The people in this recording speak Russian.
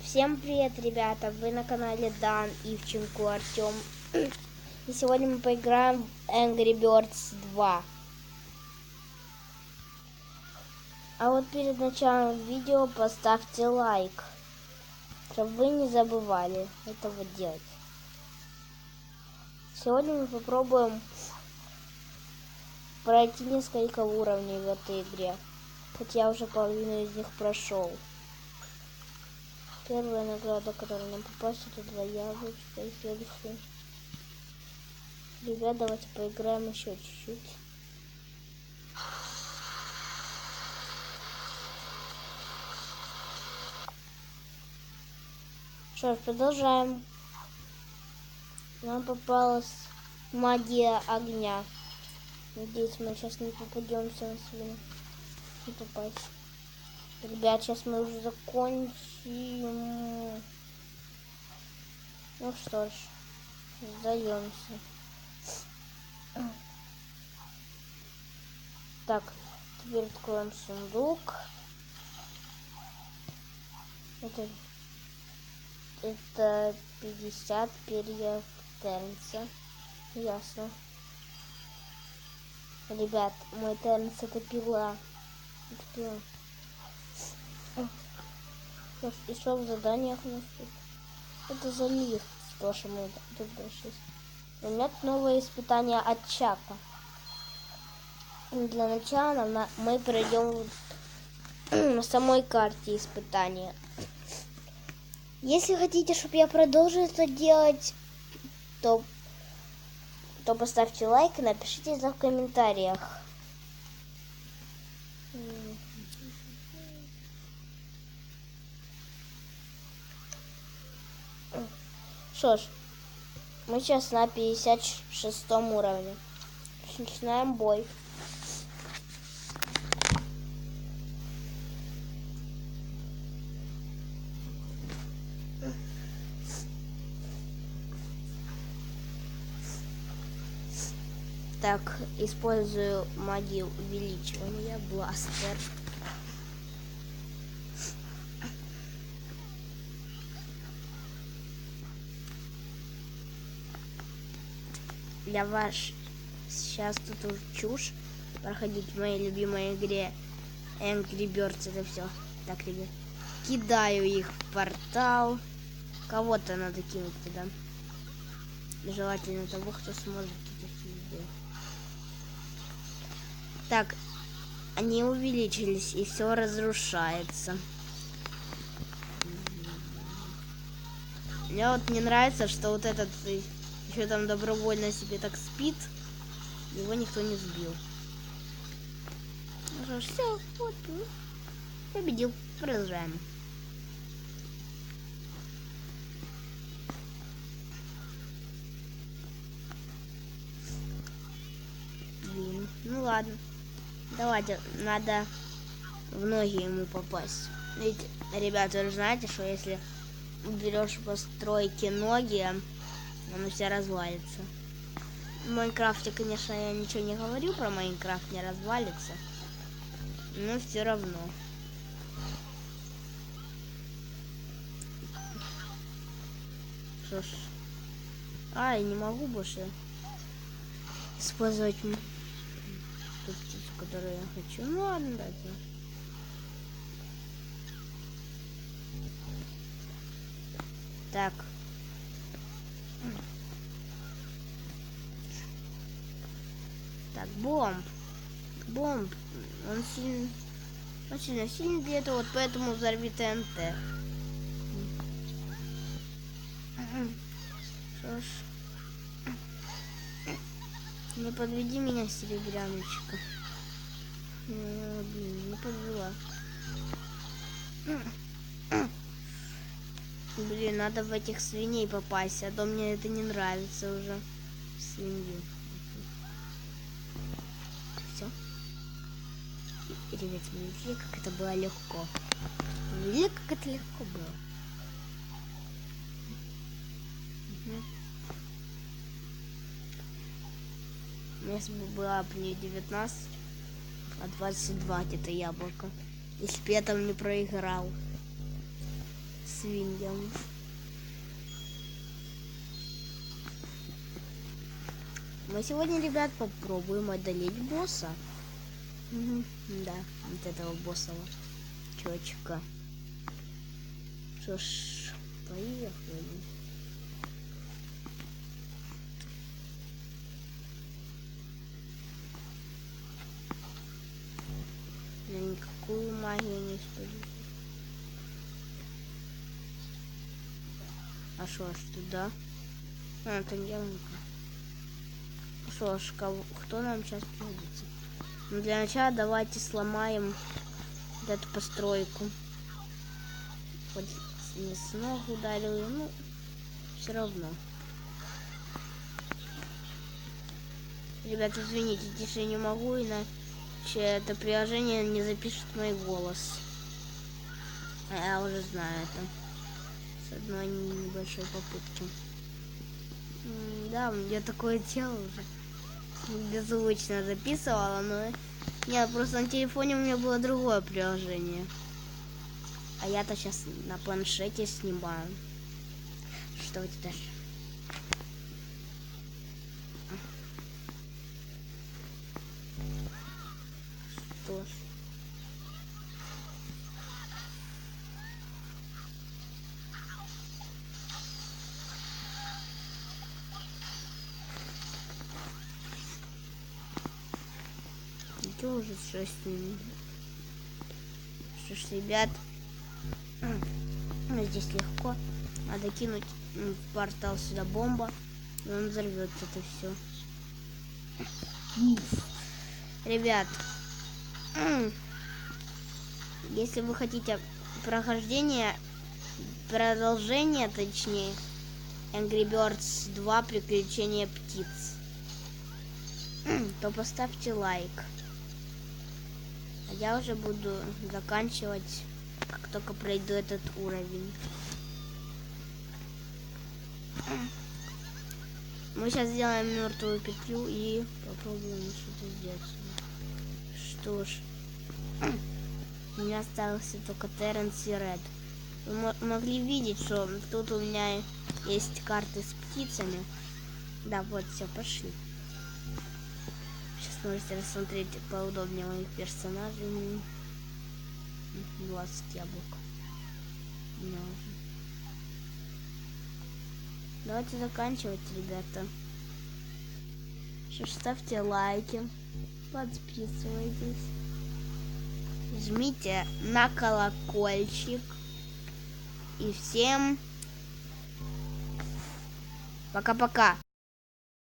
Всем привет, ребята! Вы на канале Дан, Ивченко, Артем. И сегодня мы поиграем в Angry Birds 2. А вот перед началом видео поставьте лайк, чтобы вы не забывали этого делать. Сегодня мы попробуем пройти несколько уровней в этой игре, хотя я уже половину из них прошел. Первая награда, которая нам попасть, это 2 яблочка. И следующая. Ребят, давайте поиграем еще чуть-чуть. Что ж, продолжаем. Нам попалась магия огня. Надеюсь, мы сейчас не попадемся на свинью. Не попасть. Ребят, сейчас мы уже закончим. Ну что ж, сдаемся. Так, теперь откроем сундук. Это 50 перьев Тернса. Ясно. Ребят, мой Тернс это пила. Еще в заданиях у нас тут. Это за лифт, то, что мы тут дошли. У меня новое испытание от Чака. Для начала мы пройдем на самой карте испытания. Если хотите, чтобы я продолжил это делать, то поставьте лайк и напишите это в комментариях. Что ж, мы сейчас на 56 уровне. Начинаем бой. Так, использую магию увеличивания, бластер. Для вас сейчас тут уже чушь проходить в моей любимой игре Angry Birds, это все. Так, ребят, кидаю их в портал. Кого-то надо кинуть туда. Желательно того, кто сможет это сделать. Так, они увеличились, и все разрушается. Мне вот не нравится, что вот этот еще там добровольно себе так спит. Его никто не сбил. Все, вот, победил. Продолжаем. Блин, ну ладно. Давайте, надо в ноги ему попасть. Ведь, ребята, вы знаете, что если берешь постройки ноги, оно все развалится. В Майнкрафте, конечно, я ничего не говорю про Майнкрафт, не развалится. Но все равно. Что ж. Я не могу больше использовать ту птицу, которую я хочу. Ну ладно, дайте. Так. Так, бомб. Бомб. Он сильно сильный где-то, вот поэтому взорви ТНТ. Что ж. Не подведи меня, серебряночка. Блин, не подвела. Блин, надо в этих свиней попасть, а то мне это не нравится уже. Свинью. Все. Ребят, вы видели, как это было легко? Вы видели, как это легко было? Если бы было бы не 19, а 22 где-то яблоко. Если бы я там не проиграл. свиньям. Мы сегодня, ребят, попробуем одолеть босса. Да, вот этого боссового чувачка. Что ж, поехали. Я никакую магию не использую. А что ж туда? А, это ямка. Что ж, кто нам сейчас придется? Ну, для начала давайте сломаем вот эту постройку. Хоть не с ног ударил, ну, все равно. Ребята, извините, тише не могу, иначе это приложение не запишет мой голос. А я уже знаю это. С одной небольшой попытки. Да, я такое дело уже. Беззвучно записывала, но нет, просто на телефоне у меня было другое приложение. А я-то сейчас на планшете снимаю. Что это дальше? Что ж. Что уже что с ними? Что ж, ребят, здесь легко. Надо кинуть в портал сюда бомба, и он взорвет это все. Ребят, если вы хотите продолжение, точнее, Angry Birds 2 Приключения птиц, то поставьте лайк. А я уже буду заканчивать, как только пройду этот уровень. Мы сейчас сделаем мертвую петлю и попробуем что-то сделать. Что ж, у меня остался только Терренс и Ред. Вы могли видеть, что тут у меня есть карты с птицами. Да, вот, все, пошли. Сейчас можете рассмотреть поудобнее моих персонажей. 20 яблок. Давайте заканчивать, ребята. Что ж, ставьте лайки, подписывайтесь, жмите на колокольчик. И всем пока-пока.